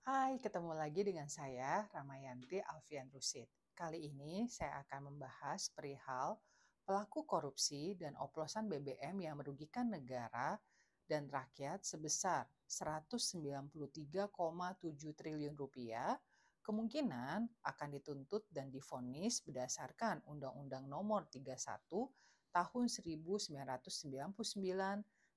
Hai, ketemu lagi dengan saya, Ramayanti Alfian Rusid. Kali ini saya akan membahas perihal pelaku korupsi dan oplosan BBM yang merugikan negara dan rakyat sebesar 193,7 triliun rupiah, kemungkinan akan dituntut dan divonis berdasarkan Undang-Undang Nomor 31 Tahun 1999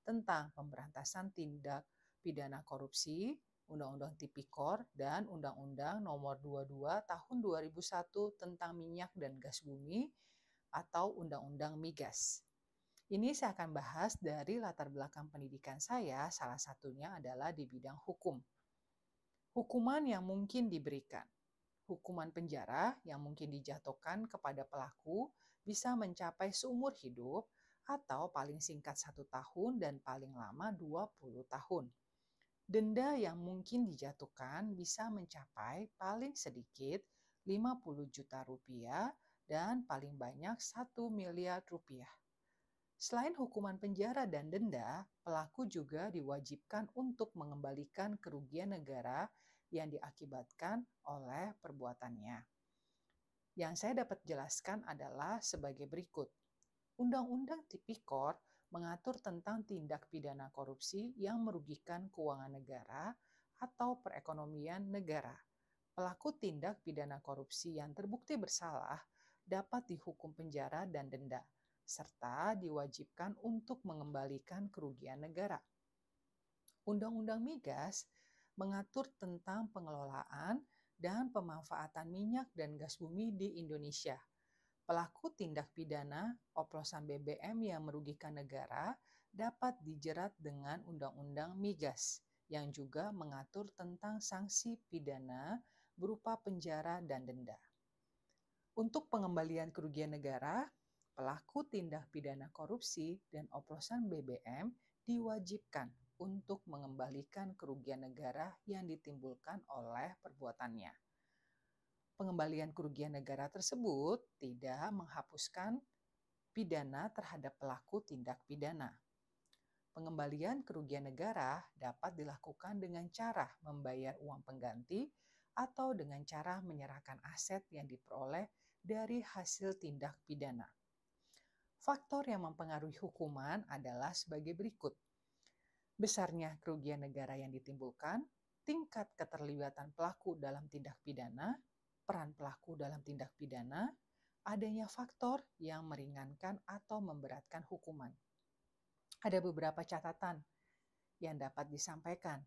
tentang pemberantasan tindak pidana korupsi, Undang-Undang Tipikor, dan Undang-Undang Nomor 22 Tahun 2001 tentang minyak dan gas bumi atau Undang-Undang Migas. Ini saya akan bahas dari latar belakang pendidikan saya, salah satunya adalah di bidang hukum. Hukuman yang mungkin diberikan. Hukuman penjara yang mungkin dijatuhkan kepada pelaku bisa mencapai seumur hidup atau paling singkat 1 tahun dan paling lama 20 tahun. Denda yang mungkin dijatuhkan bisa mencapai paling sedikit 50 juta rupiah dan paling banyak 1 miliar rupiah. Selain hukuman penjara dan denda, pelaku juga diwajibkan untuk mengembalikan kerugian negara yang diakibatkan oleh perbuatannya. Yang saya dapat jelaskan adalah sebagai berikut. Undang-Undang Tipikor mengatur tentang tindak pidana korupsi yang merugikan keuangan negara atau perekonomian negara. Pelaku tindak pidana korupsi yang terbukti bersalah dapat dihukum penjara dan denda, serta diwajibkan untuk mengembalikan kerugian negara. Undang-Undang Migas mengatur tentang pengelolaan dan pemanfaatan minyak dan gas bumi di Indonesia. Pelaku tindak pidana oplosan BBM yang merugikan negara dapat dijerat dengan Undang-Undang Migas yang juga mengatur tentang sanksi pidana berupa penjara dan denda. Untuk pengembalian kerugian negara, pelaku tindak pidana korupsi dan oplosan BBM diwajibkan untuk mengembalikan kerugian negara yang ditimbulkan oleh perbuatannya. Pengembalian kerugian negara tersebut tidak menghapuskan pidana terhadap pelaku tindak pidana. Pengembalian kerugian negara dapat dilakukan dengan cara membayar uang pengganti atau dengan cara menyerahkan aset yang diperoleh dari hasil tindak pidana. Faktor yang mempengaruhi hukuman adalah sebagai berikut. Besarnya kerugian negara yang ditimbulkan, tingkat keterlibatan pelaku dalam tindak pidana, peran pelaku dalam tindak pidana, adanya faktor yang meringankan atau memberatkan hukuman. Ada beberapa catatan yang dapat disampaikan.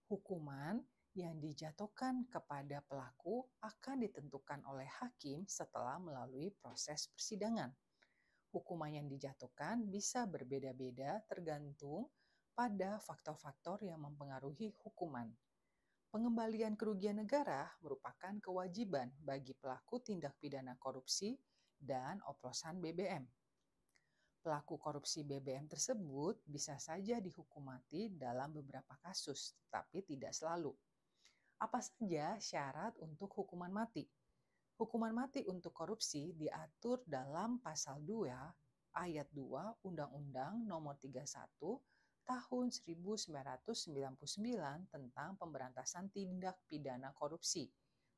Hukuman yang dijatuhkan kepada pelaku akan ditentukan oleh hakim setelah melalui proses persidangan. Hukuman yang dijatuhkan bisa berbeda-beda tergantung pada faktor-faktor yang mempengaruhi hukuman. Pengembalian kerugian negara merupakan kewajiban bagi pelaku tindak pidana korupsi dan oplosan BBM. Pelaku korupsi BBM tersebut bisa saja dihukum mati dalam beberapa kasus, tapi tidak selalu. Apa saja syarat untuk hukuman mati? Hukuman mati untuk korupsi diatur dalam pasal 2 ayat 2 Undang-Undang Nomor 31 Tahun 1999 tentang pemberantasan tindak pidana korupsi,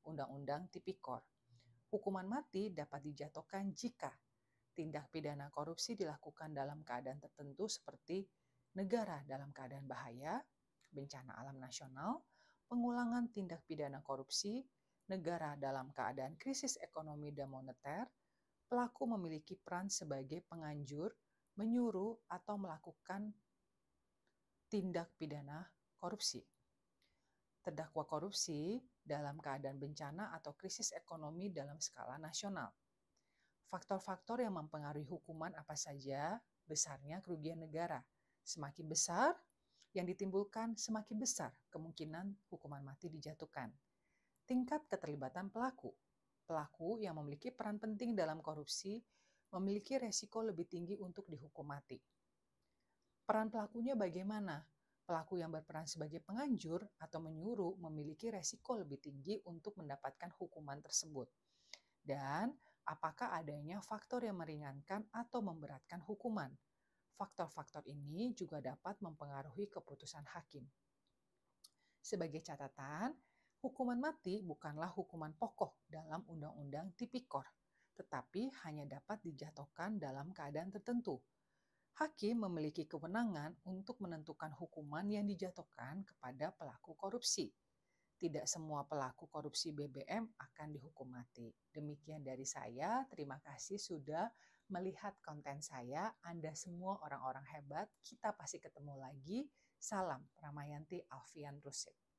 Undang-Undang Tipikor. Hukuman mati dapat dijatuhkan jika tindak pidana korupsi dilakukan dalam keadaan tertentu seperti negara dalam keadaan bahaya, bencana alam nasional, pengulangan tindak pidana korupsi, negara dalam keadaan krisis ekonomi dan moneter, pelaku memiliki peran sebagai penganjur, menyuruh, atau melakukan tindak pidana korupsi. Terdakwa korupsi dalam keadaan bencana atau krisis ekonomi dalam skala nasional. Faktor-faktor yang mempengaruhi hukuman apa saja? Besarnya kerugian negara. Semakin besar yang ditimbulkan, semakin besar kemungkinan hukuman mati dijatuhkan. Tingkat keterlibatan pelaku. Pelaku yang memiliki peran penting dalam korupsi memiliki resiko lebih tinggi untuk dihukum mati. Peran pelakunya bagaimana? Pelaku yang berperan sebagai penganjur atau menyuruh memiliki resiko lebih tinggi untuk mendapatkan hukuman tersebut. Dan apakah adanya faktor yang meringankan atau memberatkan hukuman? Faktor-faktor ini juga dapat mempengaruhi keputusan hakim. Sebagai catatan, Hukuman mati bukanlah hukuman pokok dalam Undang-Undang Tipikor, tetapi hanya dapat dijatuhkan dalam keadaan tertentu. Hakim memiliki kewenangan untuk menentukan hukuman yang dijatuhkan kepada pelaku korupsi. Tidak semua pelaku korupsi BBM akan dihukum mati. Demikian dari saya, terima kasih sudah melihat konten saya. Anda semua orang-orang hebat, kita pasti ketemu lagi. Salam Ramayanti Alfian Rusid.